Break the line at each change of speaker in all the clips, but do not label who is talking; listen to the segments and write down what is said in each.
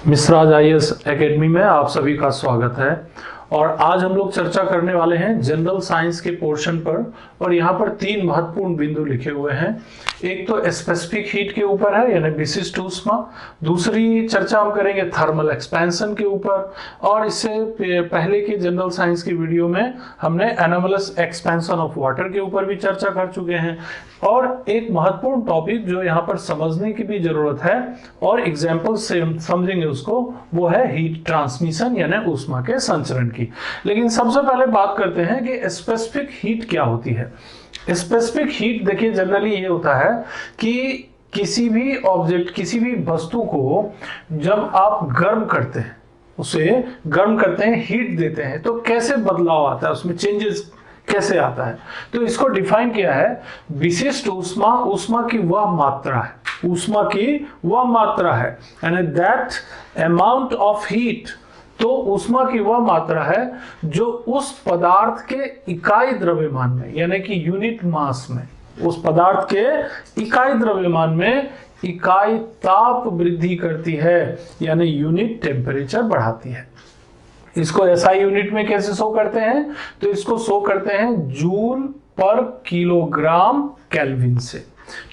मिश्राज IAS academy में आप सभी का स्वागत है। और आज हम लोग चर्चा करने वाले हैं जनरल साइंस के पोर्शन पर। और यहाँ पर तीन महत्वपूर्ण बिंदु लिखे हुए हैं। एक तो स्पेसिफिक हीट के ऊपर है, यानी विशिष्ट ऊष्मा। दूसरी चर्चा हम करेंगे थर्मल एक्सपेंशन के ऊपर। और इससे पहले के जनरल साइंस की वीडियो में हमने एनोमलस एक्सपेंशन ऑफ वाटर के ऊपर भी चर्चा कर चुके हैं। और एक महत्वपूर्ण टॉपिक जो यहाँ पर समझने की भी जरूरत है और एग्जाम्पल से हम समझेंगे उसको, वो है हीट ट्रांसमिशन यानी ऊष्मा के संचरण की। लेकिन सबसे पहले बात करते हैं कि स्पेसिफिक हीट क्या होती है। स्पेसिफिक हीट देखिए जनरली ये होता है कि किसी भी ऑब्जेक्ट, किसी भी वस्तु को जब आप गर्म करते हैं, उसे गर्म करते हैं, हीट देते हैं, तो कैसे बदलाव आता है, उसमें चेंजेस कैसे आता है। तो इसको डिफाइन किया है विशिष्ट ऊष्मा, ऊष्मा की वह मात्रा है, ऊष्मा की वह मात्रा है, यानी दैट अमाउंट ऑफ हीट। तो ऊष्मा की वह मात्रा है जो उस पदार्थ के इकाई द्रव्यमान में, यानी कि यूनिट मास में, उस पदार्थ के इकाई द्रव्यमान में इकाई ताप वृद्धि करती है, यानी यूनिट टेम्परेचर बढ़ाती है। इसको एसआई यूनिट में कैसे शो करते हैं? तो इसको शो करते हैं जूल पर किलोग्राम केल्विन से,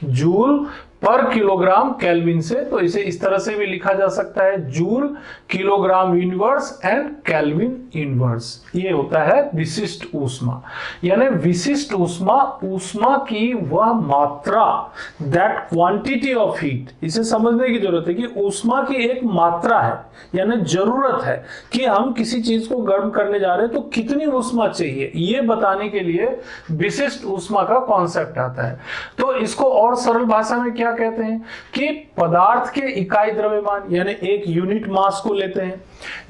जूल पर किलोग्राम केल्विन से। तो इसे इस तरह से भी लिखा जा सकता है, joule kilogram inverse and kelvin inverse. ये होता है विशिष्ट ऊष्मा। यानी विशिष्ट ऊष्मा, ऊष्मा की वह मात्रा, दैट क्वांटिटी ऑफ हीट। इसे समझने की जरूरत है कि ऊष्मा की एक मात्रा है, यानी जरूरत है कि हम किसी चीज को गर्म करने जा रहे हैं तो कितनी ऊष्मा चाहिए, ये बताने के लिए विशिष्ट ऊष्मा का कॉन्सेप्ट आता है। तो इसको और सरल भाषा में क्या कहते हैं कि पदार्थ के इकाई द्रव्यमान, यानी एक यूनिट मास को लेते हैं,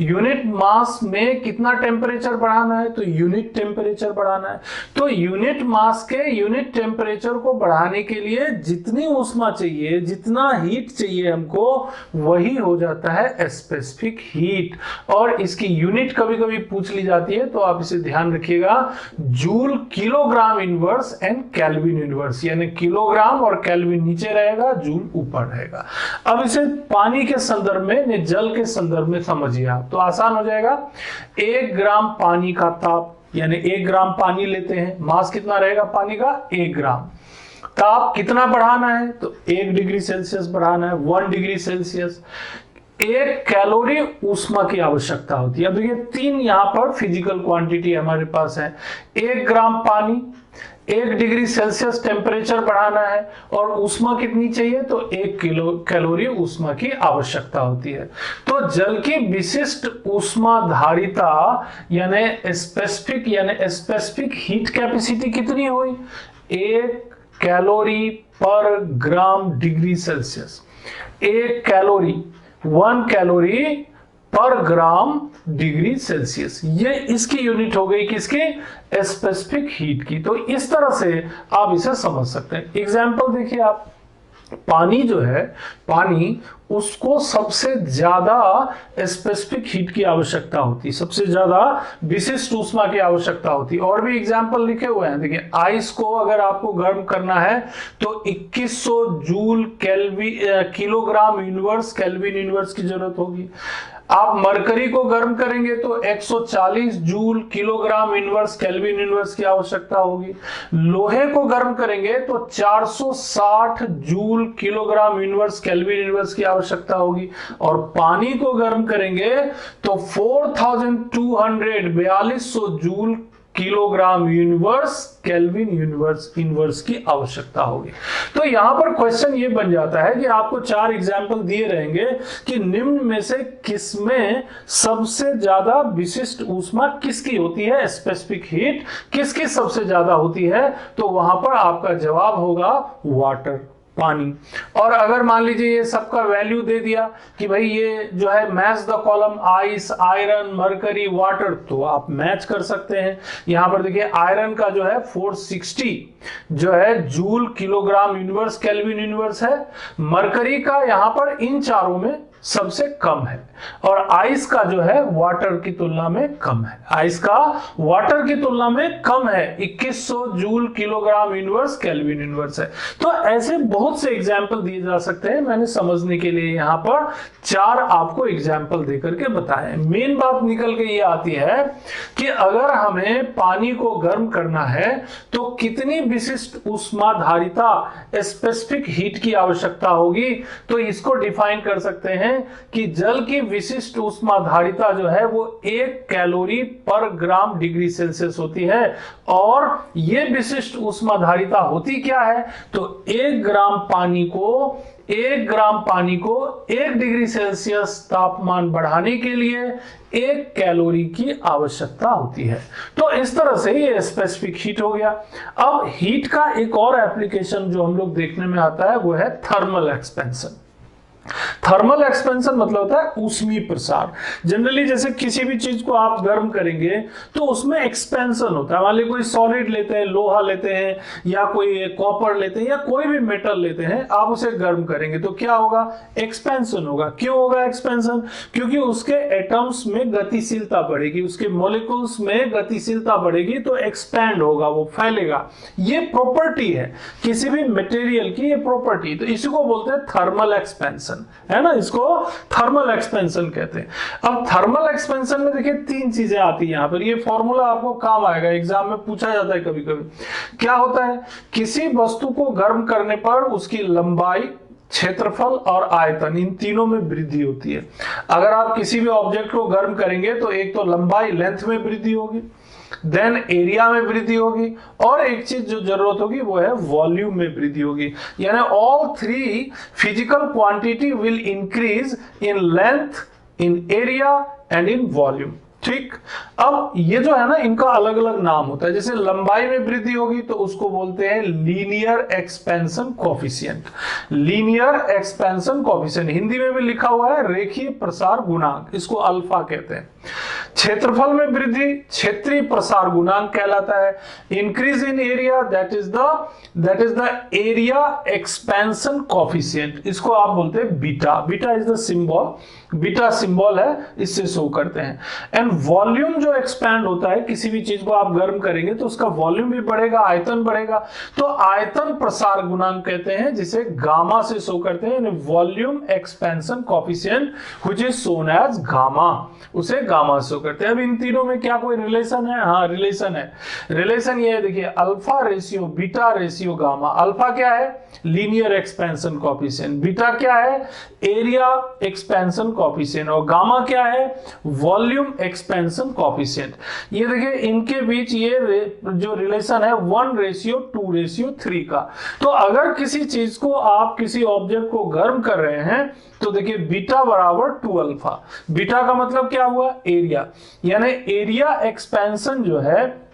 यूनिट मास में कितना टेम्परेचर बढ़ाना है, तो यूनिट टेम्परेचर बढ़ाना है। तो यूनिट मास के यूनिट टेम्परेचर को बढ़ाने के लिए जितनी ऊष्मा चाहिए, जितना हीट चाहिए हमको, वही हो जाता है स्पेसिफिक हीट। और इसकी यूनिट कभी कभी पूछ ली जाती है, तो आप इसे ध्यान रखिएगा, joule kilogram inverse and kelvin inverse, यानी किलोग्राम और केल्विन नीचे रहेगा, जूल ऊपर रहेगा। अब इसे पानी के संदर्भ में, जल के संदर्भ में समझिए आप, तो आसान हो जाएगा। 1 ग्राम पानी का ताप, यानी 1 ग्राम पानी लेते हैं, मास कितना रहेगा पानी का? 1 ग्राम। ताप कितना बढ़ाना है? तो 1 डिग्री सेल्सियस बढ़ाना है, 1 डिग्री सेल्सियस। 1 कैलोरी ऊष्मा की आवश्यकता होती है। अब देखिए 3 यहां पर फिजिकल क्वांटिटी हमारे पास है। 1 ग्राम पानी, 1 डिग्री सेल्सियस टेम्परेचर बढ़ाना है, और ऊष्मा कितनी चाहिए? तो 1 कैलोरी ऊष्मा की आवश्यकता होती है। तो जल की विशिष्ट ऊष्मा धारिता यानी स्पेसिफिक हीट कैपेसिटी कितनी हुई? 1 कैलोरी पर gram degree Celsius. 1 calorie, 1 calorie पर ग्राम डिग्री सेल्सियस, ये इसकी यूनिट हो गई किसकी? स्पेसिफिक हीट की। तो इस तरह से आप इसे समझ सकते हैं। एग्जाम्पल देखिए आप, पानी जो है, पानी, उसको सबसे ज्यादा स्पेसिफिक हीट की आवश्यकता होती है, सबसे ज्यादा विशिष्ट ऊष्मा की आवश्यकता होती है। और भी एग्जाम्पल लिखे हुए हैं, देखिए आइस को अगर आपको गर्म करना है तो 2100 joule kilogram inverse kelvin inverse की जरूरत होगी। आप मरकरी को गर्म करेंगे तो 140 joule kilogram inverse kelvin inverse की आवश्यकता होगी। लोहे को गर्म करेंगे तो 460 joule kilogram inverse kelvin inverse की आवश्यकता होगी। और पानी को गर्म करेंगे तो 4200 joule kilogram universe kelvin inverse की आवश्यकता होगी। तो यहां पर क्वेश्चन ये बन जाता है कि आपको 4 एग्जाम्पल दिए रहेंगे कि निम्न में से किसमें सबसे ज्यादा विशिष्ट ऊष्मा किसकी होती है, स्पेसिफिक हीट किसकी सबसे ज्यादा होती है? तो वहां पर आपका जवाब होगा वाटर, पानी। और अगर मान लीजिए ये सबका वैल्यू दे दिया कि भाई ये जो है match the column ice, iron, mercury, water, तो आप मैच कर सकते हैं। यहां पर देखिए आयरन का जो है 460 जो है joule kilogram inverse kelvin inverse है। मरकरी का यहां पर इन चारों में सबसे कम है और आइस का जो है वाटर की तुलना में कम है। आइस का वाटर की तुलना में कम है, 2100 joule kilogram inverse kelvin inverse है। तो ऐसे बहुत से एग्जाम्पल दिए जा सकते हैं, मैंने समझने के लिए यहाँ पर 4 आपको एग्जाम्पल देकर के बताए। मेन बात निकल के ये आती है कि अगर हमें पानी को गर्म करना है तो कितनी विशिष्ट ऊष्माधारिता स्पेसिफिक हीट की आवश्यकता होगी। तो इसको डिफाइन कर सकते हैं कि जल की विशिष्ट ऊष्माधारिता जो है वो 1 कैलोरी पर ग्राम डिग्री सेल्सियस होती है। और ये विशिष्ट ऊष्माधारिता होती क्या है, तो 1 ग्राम पानी को 1 डिग्री सेल्सियस तापमान बढ़ाने के लिए 1 कैलोरी की आवश्यकता होती है। तो इस तरह से ये स्पेसिफिक हीट हो गया। अब हीट का एक और एप्लीकेशन जो हम लोग देखने में आता है वो है थर्मल एक्सपेंशन। थर्मल एक्सपेंशन मतलब होता है ऊष्मीय प्रसार। जनरली जैसे किसी भी चीज को आप गर्म करेंगे तो उसमें एक्सपेंशन होता है। मान लीजिए कोई सॉलिड लेते हैं, लोहा लेते हैं या कोई कॉपर लेते हैं या कोई भी मेटल लेते हैं, आप उसे गर्म करेंगे तो क्या होगा, एक्सपेंशन होगा। क्यों होगा एक्सपेंशन, क्योंकि उसके एटम्स में गतिशीलता बढ़ेगी, उसके मॉलिक्यूल्स में गतिशीलता बढ़ेगी तो एक्सपैंड होगा, वो फैलेगा। ये प्रॉपर्टी है किसी भी मटेरियल की, ये प्रॉपर्टी, तो इसी को बोलते हैं थर्मल एक्सपेंशन, है ना, इसको थर्मल एक्सपेंशन कहते हैं। अब थर्मल एक्सपेंशन में देखिए 3 चीजें आती है यहाँ पर, ये फॉर्मूला आपको काम आएगा, एग्जाम में पूछा जाता है कभी कभी। क्या होता है, किसी वस्तु को गर्म करने पर उसकी लंबाई, क्षेत्रफल और आयतन, इन तीनों में वृद्धि होती है। अगर आप किसी भी ऑब्जेक्ट को गर्म करेंगे तो एक तो लंबाई, लेंथ में वृद्धि होगी, देन एरिया में वृद्धि होगी, और एक चीज जो जरूरत होगी वो है वॉल्यूम में वृद्धि होगी। यानी all 3 physical quantity will increase in length, in area and in volume. ठीक, अब ये जो है ना, इनका अलग अलग नाम होता है। जैसे लंबाई में वृद्धि होगी तो उसको बोलते हैं linear expansion coefficient. Linear expansion coefficient Hindi में भी लिखा हुआ है रेखीय प्रसार गुणांक, इसको अल्फा कहते हैं। क्षेत्रफल में वृद्धि क्षेत्रीय प्रसार गुणांक कहलाता है। Increase in area that is the area expansion coefficient, इसको आप बोलते हैं beta. Beta is the symbol, beta symbol है, इससे शो करते हैं। एंड वॉल्यूम जो एक्सपैंड होता है, किसी भी चीज को आप गर्म करेंगे तो उसका वॉल्यूम भी बढ़ेगा, आयतन बढ़ेगा, तो आयतन प्रसार गुणांक कहते हैं, जिसे गामा से शो करते हैं। Volume expansion coefficient which is shown as gamma, उसे गामा से शो करते हैं। अब इन तीनों में क्या कोई रिलेशन है? हाँ, रिलेशन है। रिलेशन ये है, देखिए, alpha ratio beta ratio gamma. Alpha क्या है? Linear expansion coefficient. बीटा क्या है? Area expansion coefficient. और गामा क्या है? Volume expansion coefficient. ये देखिए, इनके बीच ये जो रिलेशन है 1:2:3 का। तो अगर किसी चीज को आप, किसी ऑब्जेक्ट को गर्म कर रहे हैं तो देखिए बीटा बराबर 2 अल्फा। बीटा का मतलब क्या हुआ? एरिया। यानी एरिया एक्सपेंशन जो है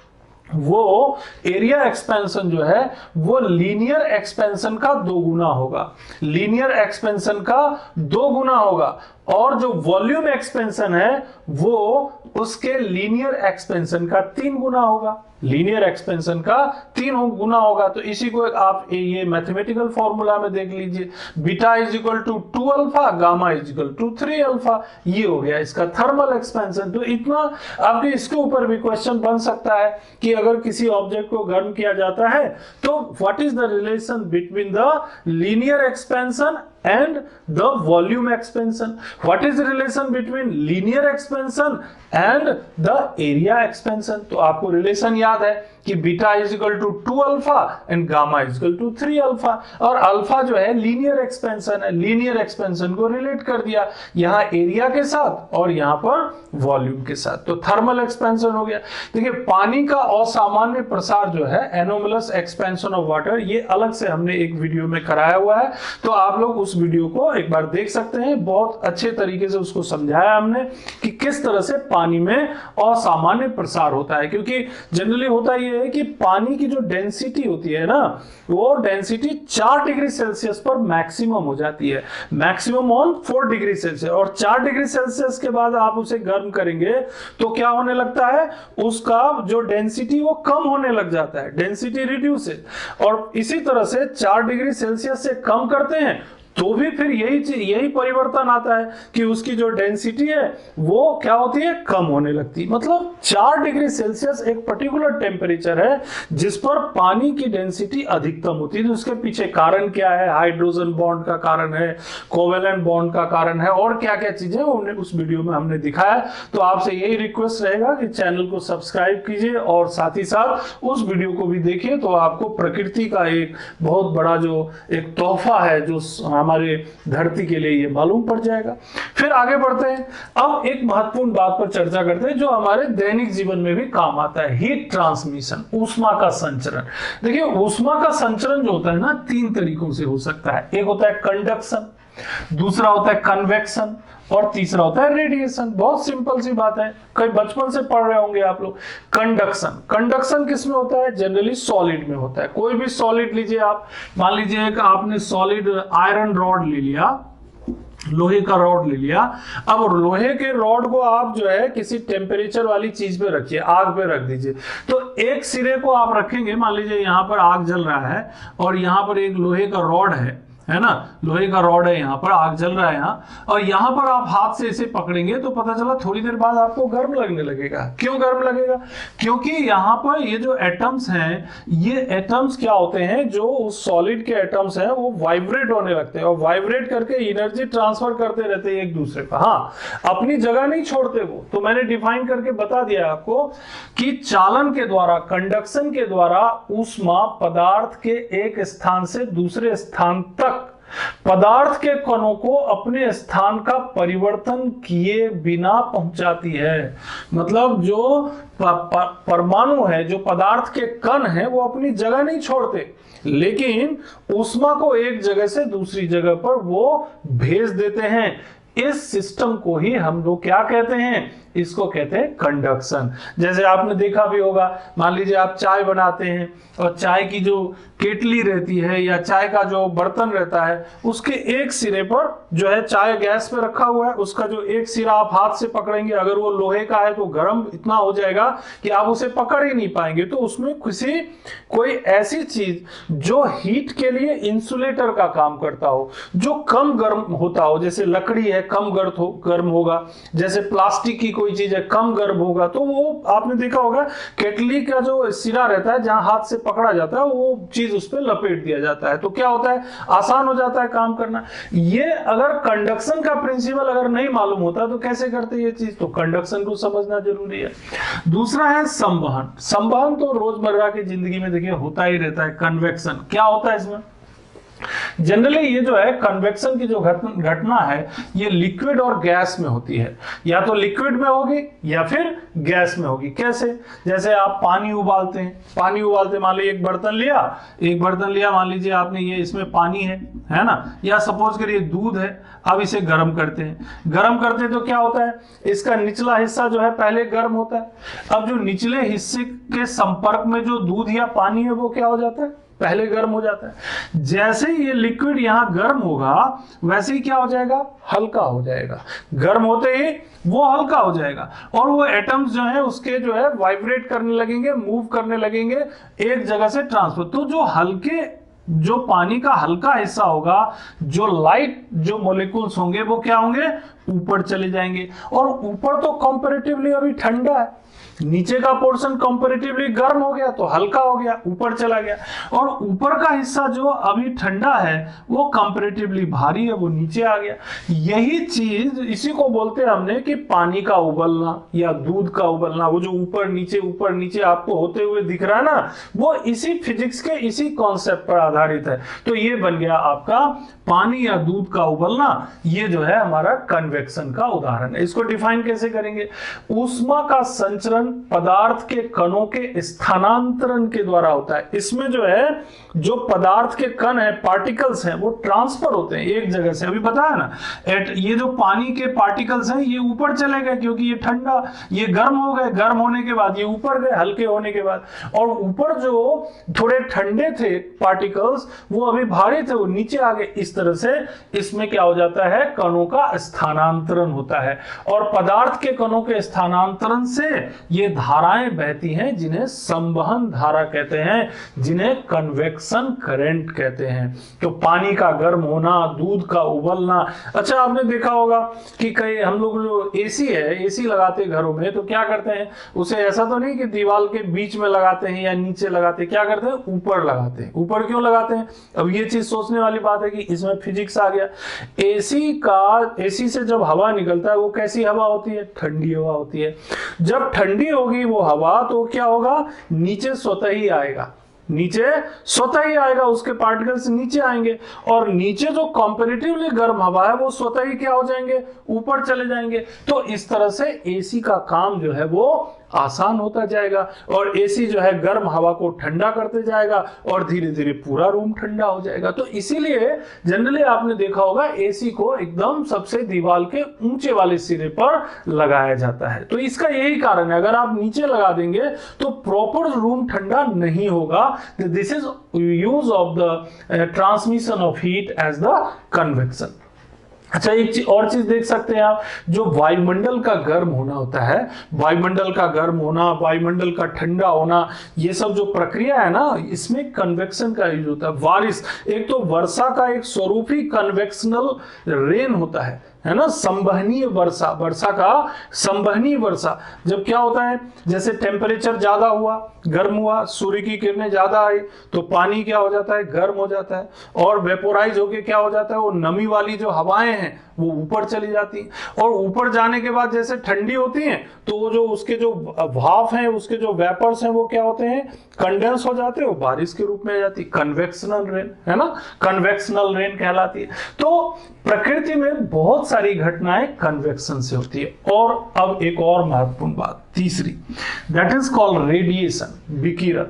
वो, एरिया एक्सपेंशन जो है वो लीनियर एक्सपेंशन का 2 गुना होगा। लीनियर एक्सपेंशन का 2 गुना होगा। और जो वॉल्यूम एक्सपेंशन है वो उसके लीनियर एक्सपेंशन का 3 गुना होगा। लीनियर एक्सपेंशन का 3 गुना होगा। तो इसी को आप ये मैथमेटिकल फॉर्मूला में देख लीजिए, beta is equal to 2 alpha, gamma is equal to 3 alpha. ये हो गया इसका थर्मल एक्सपेंशन। तो इतना आपके इसके ऊपर भी क्वेश्चन बन सकता है कि अगर किसी ऑब्जेक्ट को गर्म किया जाता है तो what is the relation between the linear expansion and the volume expansion? What is the relation between linear expansion and the area expansion? तो आपको रिलेशन याद है कि beta is equal to 2 alpha and gamma is equal to 3 alpha. और alpha जो है linear expansion है, linear expansion को रिलेट कर दिया यहाँ एरिया के साथ और यहाँ पर वॉल्यूम के साथ। तो थर्मल एक्सपेंशन हो गया। देखिए, पानी का असामान्य प्रसार जो है, एनोमलस एक्सपेंशन ऑफ वाटर, ये अलग से हमने एक वीडियो में कराया हुआ है, तो आप लोग उस वीडियो को एक बार देख सकते हैं। बहुत अच्छे तरीके से उसको समझाया हमने कि किस तरह से पानी में असामान्य प्रसार होता है। क्योंकि जनरली होता ये है कि पानी की जो डेंसिटी होती है ना, वो डेंसिटी 4 डिग्री सेल्सियस पर मैक्सिमम हो जाती है, मैक्सिमम ऑन 4 डिग्री सेल्सियस। और 4 डिग्री सेल्सियस के बाद आप उसे गर्म करेंगे तो क्या होने लगता है, उसका जो डेंसिटी वो कम होने लग जाता है, डेंसिटी रिड्यूसेस। और इसी तरह से 4 डिग्री सेल्सियस से कम करते हैं तो भी फिर यही परिवर्तन आता है कि उसकी जो डेंसिटी है वो क्या होती है, कम होने लगती है। मतलब 4 डिग्री सेल्सियस एक पर्टिकुलर टेम्परेचर है जिस पर पानी की डेंसिटी अधिकतम होती है। तो उसके पीछे कारण क्या है, हाइड्रोजन बॉन्ड का कारण है, कोवेलेंट बॉन्ड का कारण है, और क्या क्या चीजें उस वीडियो में हमने दिखाया। तो आपसे यही रिक्वेस्ट रहेगा कि चैनल को सब्सक्राइब कीजिए और साथ ही साथ उस वीडियो को भी देखिए, तो आपको प्रकृति का एक बहुत बड़ा जो एक तोहफा है जो हमारे धरती के लिए ये मालूम पड़ जाएगा। फिर आगे बढ़ते हैं। अब एक महत्वपूर्ण बात पर चर्चा करते हैं जो हमारे दैनिक जीवन में भी काम आता है, हीट ट्रांसमिशन, ऊष्मा का संचरण। देखिए ऊष्मा का संचरण जो होता है ना 3 तरीकों से हो सकता है। एक होता है कंडक्शन, दूसरा होता है कन्वेक्शन, और तीसरा होता है रेडिएशन। बहुत सिंपल सी बात है, कई बचपन से पढ़ रहे होंगे आप लोग। कंडक्शन किस में होता है, जनरली सॉलिड में होता है। कोई भी सॉलिड लीजिए आप, मान लीजिए कि आपने सॉलिड आयरन रॉड ले लिया, लोहे का रॉड ले लिया। अब लोहे के रॉड को आप जो है किसी टेम्परेचर वाली चीज पे रखिए, आग पे रख दीजिए। तो एक सिरे को आप रखेंगे, मान लीजिए यहां पर आग जल रहा है और यहां पर एक लोहे का रॉड है ना, लोहे का रॉड है, यहाँ पर आग जल रहा है यहाँ, और यहाँ पर आप हाथ से इसे पकड़ेंगे तो पता चला थोड़ी देर बाद आपको गर्म लगने लगेगा। क्यों गर्म लगेगा, क्योंकि यहाँ पर ये जो एटम्स हैं, ये एटम्स क्या होते हैं, जो उस सॉलिड के एटम्स हैं वो वाइब्रेट होने लगते हैं और वाइब्रेट करके एनर्जी ट्रांसफर करते रहते हैं एक दूसरे पर। हाँ, अपनी जगह नहीं छोड़ते वो। तो मैंने डिफाइन करके बता दिया आपको कि चालन के द्वारा, कंडक्शन के द्वारा ऊष्मा पदार्थ के एक स्थान से दूसरे स्थान तक पदार्थ के कणों को अपने स्थान का परिवर्तन किए बिना पहुंचाती है। मतलब जो परमाणु है, जो पदार्थ के कण हैं, वो अपनी जगह नहीं छोड़ते, लेकिन ऊष्मा को एक जगह से दूसरी जगह पर वो भेज देते हैं। इस सिस्टम को ही हम लोग क्या कहते हैं, इसको कहते हैं कंडक्शन। जैसे आपने देखा भी होगा, मान लीजिए आप चाय बनाते हैं और चाय की जो केटली रहती है या चाय का जो बर्तन रहता है, उसके एक सिरे पर जो है चाय गैस पे रखा हुआ है, उसका जो एक सिरा आप हाथ से पकड़ेंगे, अगर वो लोहे का है तो गर्म इतना हो जाएगा कि आप उसे पकड़ ही नहीं पाएंगे। तो उसमें कोई ऐसी चीज जो हीट के लिए इंसुलेटर का काम करता हो, जो कम गर्म होता हो, जैसे लकड़ी है कम गर्म होगा, जैसे प्लास्टिक की कोई चीज है कम गर्म होगा, तो वो आपने देखा होगा केटली का जो सिरा रहता है जहां हाथ से पकड़ा जाता है, वो चीज उस पर लपेट दिया जाता है, तो क्या होता है, आसान हो जाता है काम करना। ये अगर कंडक्शन का प्रिंसिपल अगर नहीं मालूम होता तो कैसे करते ये चीज, तो कंडक्शन को समझना जरूरी है। दूसरा है संवहन। संवहन तो रोजमर्रा की जिंदगी में देखिए होता ही रहता है। कन्वेक्शन क्या होता है इसमें, जनरली ये जो है कन्वेक्शन की जो घटना है ये लिक्विड और गैस में होती है, या तो लिक्विड में होगी या फिर गैस में होगी। कैसे, जैसे आप पानी उबालते हैं, मान लीजिए एक बर्तन लिया, मान लीजिए आपने ये, इसमें पानी है ना, या सपोज करिए दूध है। अब इसे गर्म करते हैं तो क्या होता है, इसका निचला हिस्सा जो है पहले गर्म होता है। अब जो निचले हिस्से के संपर्क में जो दूध या पानी है वो क्या हो जाता है, पहले गर्म हो जाता है। जैसे ही ये लिक्विड यहां गर्म होगा वैसे ही क्या हो जाएगा, हल्का हो जाएगा। गर्म होते ही वो हल्का हो जाएगा और वो एटम्स जो है उसके जो है वाइब्रेट करने लगेंगे, मूव करने लगेंगे एक जगह से ट्रांसफर। तो जो पानी का हल्का हिस्सा होगा, जो लाइट जो मॉलिक्यूल्स होंगे वो क्या होंगे, ऊपर चले जाएंगे। और ऊपर तो कंपैरेटिवली अभी ठंडा है, नीचे का पोर्शन कंपैरेटिवली गर्म हो गया तो हल्का हो गया, ऊपर चला गया। और ऊपर का हिस्सा जो अभी ठंडा है वो कंपैरेटिवली भारी है, वो नीचे आ गया। यही चीज, इसी को बोलते हैं हमने कि पानी का उबलना या दूध का उबलना। वो जो ऊपर नीचे आपको होते हुए दिख रहा है ना, वो इसी फिजिक्स के इसी कॉन्सेप्ट पर आधारित है। तो ये बन गया आपका पानी या दूध का उबलना। ये जो है हमारा कन्वेक्शन का उदाहरण है। इसको डिफाइन कैसे करेंगे, ऊष्मा का संचरण पदार्थ के कणों के स्थानांतरण के द्वारा होता है। इसमें जो है जो पदार्थ के कण है, पार्टिकल्स हैं, वो ट्रांसफर होते हैं एक जगह से। अभी बताया ना, ये जो पानी के पार्टिकल्स हैं ये ऊपर चले गए क्योंकि ये ठंडा, ये गर्म हो गए, गर्म होने के बाद ये ऊपर गए हल्के होने के बाद। और ऊपर जो थोड़े ठंडे थे पार्टिकल्स वो अभी भारी थे, वो नीचे आ गए। इस तरह से इसमें क्या हो जाता है, कणों का स्थानांतरण होता है। और पदार्थ के कणों के स्थानांतरण से ये धाराएं बहती हैं जिन्हें संवहन धारा कहते हैं, जिन्हें कन्वेक्शन करंट कहते हैं। तो पानी का गर्म होना, दूध का उबलना। अच्छा, आपने देखा होगा कि कई हम लोग जो एसी है, एसी लगाते घरों में, तो क्या करते हैं, उसे ऐसा तो नहीं कि दीवार के बीच में लगाते हैं या नीचे लगाते हैं, क्या करते हैं, ऊपर लगाते हैं। ऊपर क्यों लगाते हैं? अब ये चीज सोचने वाली बात है कि इसमें फिजिक्स आ गया। एसी से जब हवा निकलता है वो कैसी हवा होती है? ठंडी हवा होती है। जब ठंडी होगी वो हवा तो क्या होगा, नीचे स्वतः ही आएगा, नीचे स्वतः ही आएगा, उसके पार्टिकल्स नीचे आएंगे, और नीचे जो कंपैरेटिवली गर्म हवा है वो स्वतः ही क्या हो जाएंगे, ऊपर चले जाएंगे। तो इस तरह से एसी का काम जो है वो आसान होता जाएगा, और एसी जो है गर्म हवा को ठंडा करते जाएगा और धीरे धीरे पूरा रूम ठंडा हो जाएगा। तो इसीलिए जनरली आपने देखा होगा एसी को एकदम सबसे दीवार के ऊंचे वाले सिरे पर लगाया जाता है। तो इसका यही कारण है, अगर आप नीचे लगा देंगे तो प्रॉपर रूम ठंडा नहीं होगा। This is use of the transmission of heat as the convection. अच्छा, एक और चीज देख सकते हैं आप, जो वायुमंडल का गर्म होना होता है, वायुमंडल का गर्म होना, वायुमंडल का ठंडा होना, ये सब जो प्रक्रिया है ना, इसमें कन्वेक्शन का यूज होता है। बारिश, एक तो वर्षा का एक स्वरूप ही कन्वेक्शनल रेन होता है ना, संवहनीय वर्षा, वर्षा का संवहनीय वर्षा। जब क्या होता है, जैसे टेम्परेचर ज्यादा हुआ, गर्म हुआ, सूर्य की किरणें ज्यादा आई, तो पानी क्या हो जाता है, गर्म हो जाता है, और वेपोराइज होके क्या हो जाता है, वो नमी वाली जो हवाएं हैं वो ऊपर चली जाती हैं, और ऊपर जाने के बाद जैसे ठंडी होती हैं तो वो जो उसके जो भाप हैं, उसके जो वेपर्स हैं, वो क्या होते हैं, कंडेंस हो जाते हैं, वो बारिश के रूप में आ जाती है, कन्वेक्शनल रेन, है ना, कन्वेक्शनल रेन कहलाती है। तो प्रकृति में बहुत सारी घटनाएं कन्वेक्शन से होती है। और अब एक और महत्वपूर्ण बात, तीसरी, दैट इज कॉल्ड रेडिएशन, विकिरण।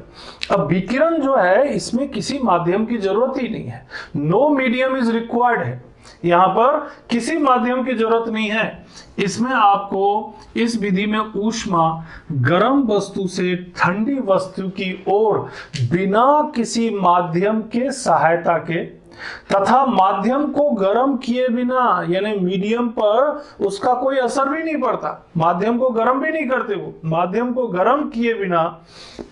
अब विकिरण जो है, इसमें किसी माध्यम की जरूरत ही नहीं है, नो मीडियम इज रिक्वायर्ड है, यहां पर किसी माध्यम की जरूरत नहीं है। इसमें आपको इस विधि में ऊष्मा गर्म वस्तु से ठंडी वस्तु की ओर बिना किसी माध्यम के सहायता के तथा माध्यम को गर्म किए बिना, यानी मीडियम पर उसका कोई असर भी नहीं पड़ता, माध्यम को गर्म भी नहीं करते, वो माध्यम को गर्म किए बिना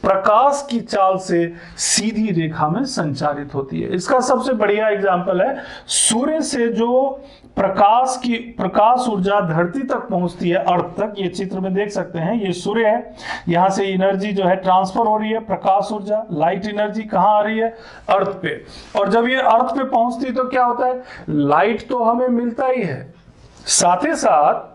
प्रकाश की चाल से सीधी रेखा में संचारित होती है। इसका सबसे बढ़िया एग्जांपल है, सूर्य से जो प्रकाश ऊर्जा धरती तक पहुंचती है, अर्थ तक, ये चित्र में देख सकते हैं, ये सूर्य है, यहां से एनर्जी जो है ट्रांसफर हो रही है, प्रकाश ऊर्जा, लाइट एनर्जी कहां आ रही है, अर्थ पे, और जब ये अर्थ पे पहुंचती तो क्या होता है, लाइट तो हमें मिलता ही है, साथ ही साथ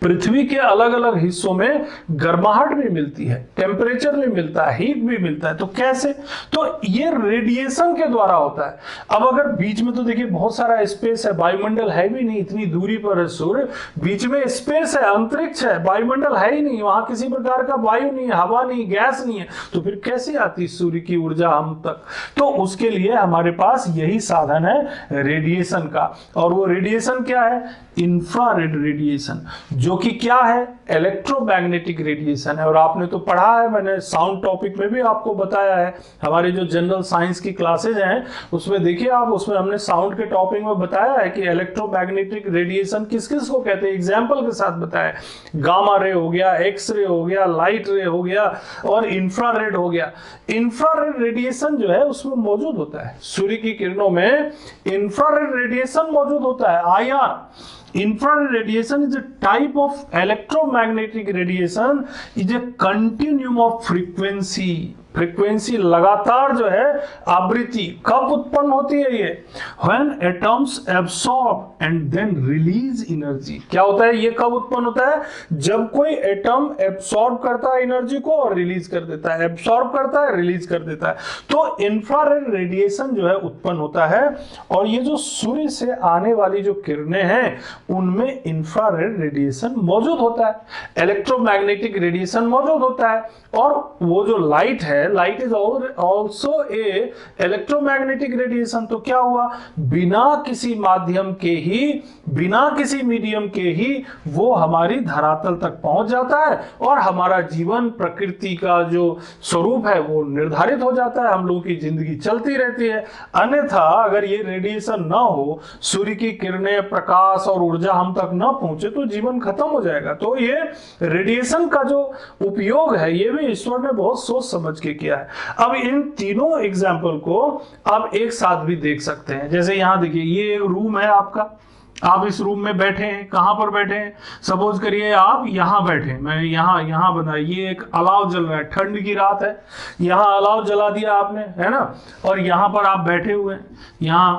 पृथ्वी के अलग अलग हिस्सों में गर्माहट भी मिलती है, टेम्परेचर भी मिलता है, हीट भी मिलता है। तो कैसे? तो ये रेडिएशन के द्वारा होता है। अब अगर बीच में, तो देखिए बहुत सारा स्पेस है, वायुमंडल है भी नहीं, इतनी दूरी पर है सूर्य, बीच में स्पेस है, अंतरिक्ष है, वायुमंडल है ही नहीं, वहां किसी प्रकार का वायु नहीं है, हवा नहीं, गैस नहीं है, तो फिर कैसे आती सूर्य की ऊर्जा हम तक? तो उसके लिए हमारे पास यही साधन है रेडिएशन का, और वो रेडिएशन क्या है, इंफ्रारेड रेडिएशन, जो कि क्या है, इलेक्ट्रोमैग्नेटिक रेडिएशन है। और आपने तो पढ़ा है, मैंने साउंड टॉपिक में भी आपको बताया है, हमारी जो जनरल साइंस की क्लासेज हैं उसमें देखिए आप, उसमें हमने साउंड के टॉपिक में बताया है कि इलेक्ट्रोमैग्नेटिक रेडिएशन किस किस को कहते हैं, एग्जाम्पल के साथ बताया, गामा रे हो गया, एक्स रे हो गया, लाइट रे हो गया, और इंफ्रारेड हो गया। इंफ्रारेड रेडिएशन जो है उसमें मौजूद होता है, सूर्य की किरणों में इंफ्रारेड रेडिएशन मौजूद होता है, IR। Infrared radiation is a type of electromagnetic radiation, is a continuum of frequency। Frequency लगातार जो है, आवृत्ति कब उत्पन्न होती है ये, when atoms absorb and then release energy। क्या होता है, ये कब उत्पन्न होता है, जब कोई एटम एब्सॉर्ब करता है एनर्जी को और रिलीज कर देता है, एब्सॉर्ब करता है, रिलीज कर देता है, तो इंफ्रारेड रेडिएशन जो है उत्पन्न होता है। और ये जो सूर्य से आने वाली जो किरणें हैं उनमें इंफ्रारेड रेडिएशन मौजूद होता है, इलेक्ट्रोमैग्नेटिक रेडिएशन मौजूद होता है, और वो जो लाइट है है light is also a electromagnetic radiation. तो क्या हुआ, बिना किसी माध्यम के ही, बिना किसी मीडियम के ही वो हमारी धरातल तक पहुंच जाता है और हमारा जीवन, प्रकृति का जो स्वरूप है वो निर्धारित हो जाता है, हम लोगों की जिंदगी चलती रहती है। अन्यथा अगर ये रेडिएशन ना हो, सूर्य की किरणें, प्रकाश और ऊर्जा हम तक ना पहुंचे तो जीवन खत्म हो जाएगा। तो ये रेडिएशन का जो उपयोग है ये भी ईश्वर ने बहुत सोच समझ के किया है। अब इन तीनों एग्जाम्पल को आप एक साथ भी देख सकते हैं। जैसे यहां देखिए, ये एक रूम है आपका, आप इस रूम में बैठे हैं, कहां पर बैठे हैं, सपोज करिए आप यहां बैठे, मैं यहां बना, ये एक अलाव जल रहा है, ठंड की रात है, यहां अलाव जला दिया आपने, है ना, और यहां पर आप बैठे हुए हैं, यहां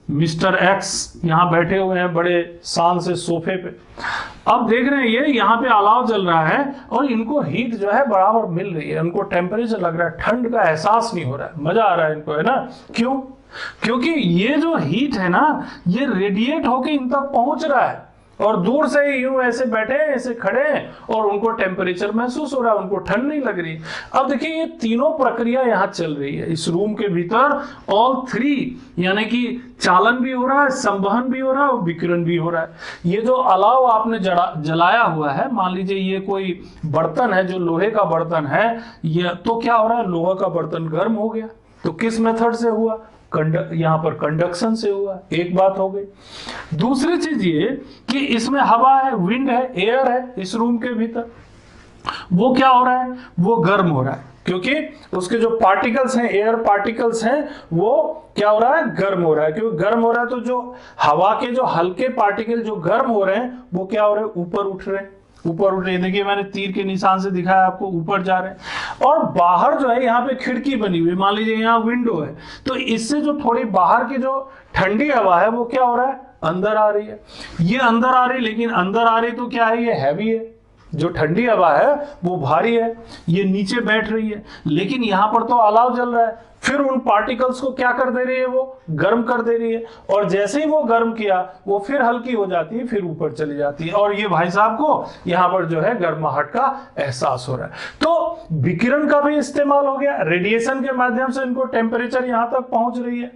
मिस्टर एक्स यहां बैठे हुए हैं बड़े शान से सोफे पे। अब देख रहे हैं ये यहाँ पे अलाव जल रहा है और इनको हीट जो है बराबर मिल रही है, उनको टेम्परेचर लग रहा है, ठंड का एहसास नहीं हो रहा है, मजा आ रहा है इनको, है ना। क्यों? क्योंकि ये जो हीट है ना, ये रेडिएट होके इन तक पहुंच रहा है और दूर से ही यूं ऐसे बैठे हैं, ऐसे खड़े हैं और उनको टेम्परेचर महसूस हो रहा है, उनको ठंड नहीं लग रही। अब देखिए ये तीनों प्रक्रिया यहाँ चल रही है इस रूम के भीतर, ऑल थ्री, यानी कि चालन भी हो रहा है, संवहन भी हो रहा है और विकिरण भी हो रहा है। ये जो अलाव आपने जलाया हुआ है, मान लीजिए ये कोई बर्तन है जो लोहे का बर्तन है, ये तो क्या हो रहा है, लोहा का बर्तन गर्म हो गया। तो किस मेथड से हुआ, यहां पर कंडक्शन से हुआ, एक बात हो गई। दूसरी चीज ये कि इसमें हवा है, विंड है, एयर है इस रूम के भीतर, वो क्या हो रहा है, वो गर्म हो रहा है, क्योंकि उसके जो पार्टिकल्स हैं, एयर पार्टिकल्स हैं, वो क्या हो रहा है, गर्म हो रहा है। क्योंकि गर्म हो रहा है तो जो हवा के जो हल्के पार्टिकल जो गर्म हो रहे हैं वो क्या हो रहे हैं, ऊपर उठ रहे हैं, ऊपर उठ रहे हैं। देखिए मैंने तीर के निशान से दिखाया आपको, ऊपर जा रहे हैं। और बाहर जो है यहाँ पे खिड़की बनी हुई है, मान लीजिए यहाँ विंडो है, तो इससे जो थोड़ी बाहर की जो ठंडी हवा है वो क्या हो रहा है, अंदर आ रही है। ये अंदर आ रही, लेकिन अंदर आ रही तो क्या है, ये हैवी है, जो ठंडी हवा है वो भारी है, ये नीचे बैठ रही है, लेकिन यहां पर तो अलाव जल रहा है, फिर उन पार्टिकल्स को क्या कर दे रही है, वो गर्म कर दे रही है, और जैसे ही वो गर्म किया वो फिर हल्की हो जाती है, फिर ऊपर चली जाती है, और ये भाई साहब को यहां पर जो है गर्माहट का एहसास हो रहा है। तो विकिरण का भी इस्तेमाल हो गया, रेडिएशन के माध्यम से इनको टेम्परेचर यहां तक पहुंच रही है।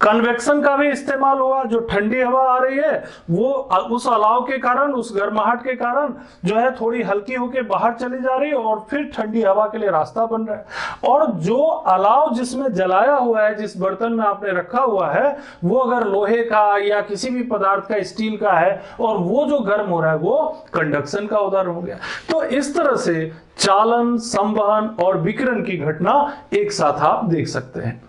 कन्वेक्शन का भी इस्तेमाल हुआ, जो ठंडी हवा आ रही है वो उस अलाव के कारण, उस गर्माहट के कारण जो है थोड़ी हल्की होकर बाहर चली जा रही है और फिर ठंडी हवा के लिए रास्ता बन रहा है। और जो अलाव जिसमें जलाया हुआ है, जिस बर्तन में आपने रखा हुआ है, वो अगर लोहे का या किसी भी पदार्थ का, स्टील का है, और वो जो गर्म हो रहा है वो कंडक्शन का उदाहरण हो गया। तो इस तरह से चालन, संवहन और विकिरण की घटना एक साथ आप देख सकते हैं।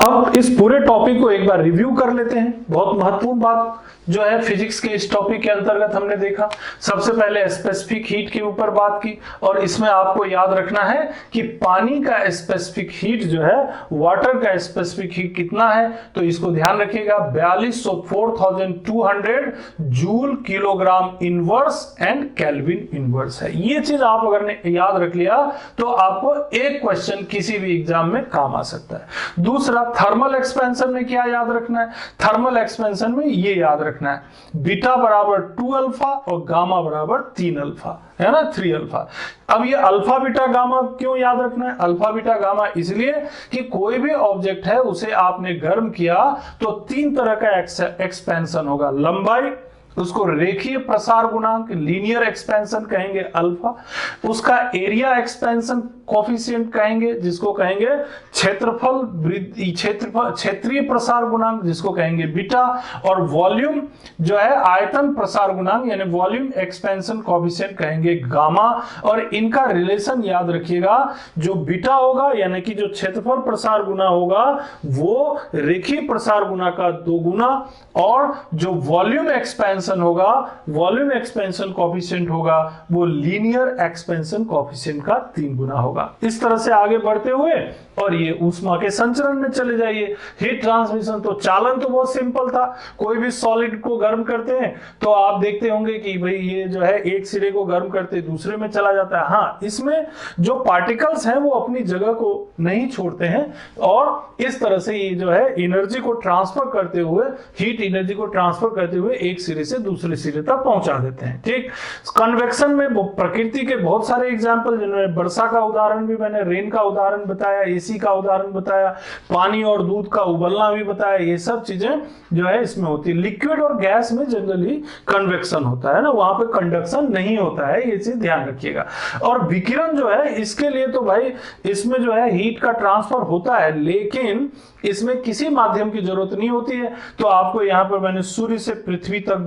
अब इस पूरे टॉपिक को एक बार रिव्यू कर लेते हैं। बहुत महत्वपूर्ण बात जो है फिजिक्स के इस टॉपिक के अंतर्गत हमने देखा, सबसे पहले स्पेसिफिक हीट के ऊपर बात की, और इसमें आपको याद रखना है कि पानी का स्पेसिफिक हीट जो है, वाटर का स्पेसिफिक हीट कितना है, तो इसको ध्यान रखिएगा, 4200 joule kilogram inverse and kelvin inverse है। ये चीज आप अगर ने याद रख लिया तो आपको एक क्वेश्चन किसी भी एग्जाम में काम आ सकता है। दूसरा, थर्मल एक्सपेंशन में क्या याद रखना है, थर्मल एक्सपेंशन में ये याद रखना है, बीटा बराबर 2 अल्फा और गामा बराबर 3 अल्फा, है ना, 3 अल्फा। अब ये अल्फा बीटा गामा क्यों याद रखना है, अल्फा बीटा गामा इसलिए कि कोई भी ऑब्जेक्ट है उसे आपने गर्म किया तो 3 तरह का एक्सपेंशन होगा, लंबाई, उसको रेखीय प्रसार गुणांक, लीनियर एक्सपेंशन कहेंगे अल्फा, उसका एरिया एक्सपेंशन कोफिशिएंट कहेंगे, जिसको कहेंगे क्षेत्रफल वृद्धि, क्षेत्रीय प्रसार गुणांक जिसको कहेंगे बीटा, और वॉल्यूम जो है आयतन प्रसार गुणांक यानी वॉल्यूम एक्सपेंशन कोफिशिएंट कहेंगे गामा। और इनका रिलेशन याद रखिएगा, जो बीटा होगा यानी कि जो क्षेत्रफल प्रसार गुना होगा वो रेखीय प्रसार गुना का 2 गुना, और जो वॉल्यूम एक्सपेंशन होगा, वॉल्यूम एक्सपेंशन कोफिशिएंट होगा, वो लीनियर एक्सपेंशन कोफिशिएंट का 3 गुना होगा। इस तरह से आगे बढ़ते हुए और ये ऊष्मा के संचरण में चले जाइए। हीट ट्रांसमिशन, तो चालन तो बहुत सिंपल था, कोई भी सॉलिड को गर्म करते हैं तो आप देखते होंगे कि भाई ये जो है एक सिरे को गर्म करते दूसरे में चला जाता है। हाँ, इसमें जो पार्टिकल्स हैं वो अपनी जगह को नहीं छोड़ते हैं और इस तरह से ये जो है एनर्जी को ट्रांसफर करते हुए, हीट एनर्जी को ट्रांसफर करते हुए एक सिरे से दूसरे सिरे तक पहुंचा देते हैं। ठीक, कन्वेक्शन में प्रकृति के बहुत सारे एग्जाम्पल, जिनमें वर्षा का उदाहरण उदाहरण भी मैंने रेन का उदाहरण बताया, एसी का उदाहरण बताया, पानी और दूध का उबलना भी बताया। ये सब चीजें जो है इसमें होती है। लिक्विड और गैस में जनरली कन्वेक्शन होता है ना, वहां पे कंडक्शन नहीं होता है, ये चीज ध्यान रखिएगा। और विकिरण जो है इसके लिए तो भाई इसमें जो है हीट का ट्रांसफर होता है, लेकिन इसमें किसी माध्यम की जरूरत नहीं होती है। तो आपको यहाँ पर मैंने सूर्य से पृथ्वी तक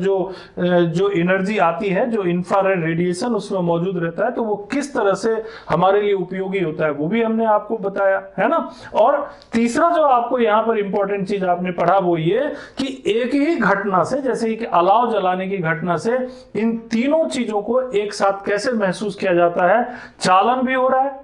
जो एनर्जी आती है, जो इंफ्रारेड रेडिएशन उसमें मौजूद रहता है, तो वो किस तरह से हमारे लिए उपयोगी होता है वो भी हमने आपको बताया है ना। और तीसरा जो आपको यहाँ पर इंपॉर्टेंट चीज आपने पढ़ा वो ये कि एक ही घटना से, जैसे कि अलाव जलाने की घटना से, इन तीनों चीजों को एक साथ कैसे महसूस किया जाता है। चालन भी हो रहा है,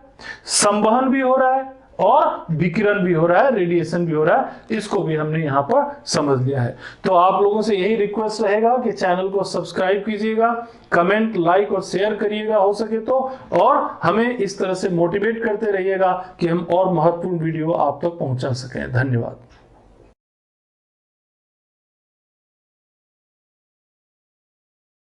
संवहन भी हो रहा है और विकिरण भी हो रहा है, रेडिएशन भी हो रहा है। इसको भी हमने यहां पर समझ लिया है। तो आप लोगों से यही रिक्वेस्ट रहेगा कि चैनल को सब्सक्राइब कीजिएगा, कमेंट, लाइक और शेयर करिएगा हो सके तो, और हमें इस तरह से मोटिवेट करते रहिएगा कि हम और महत्वपूर्ण वीडियो आप तक पहुंचा सकें। धन्यवाद।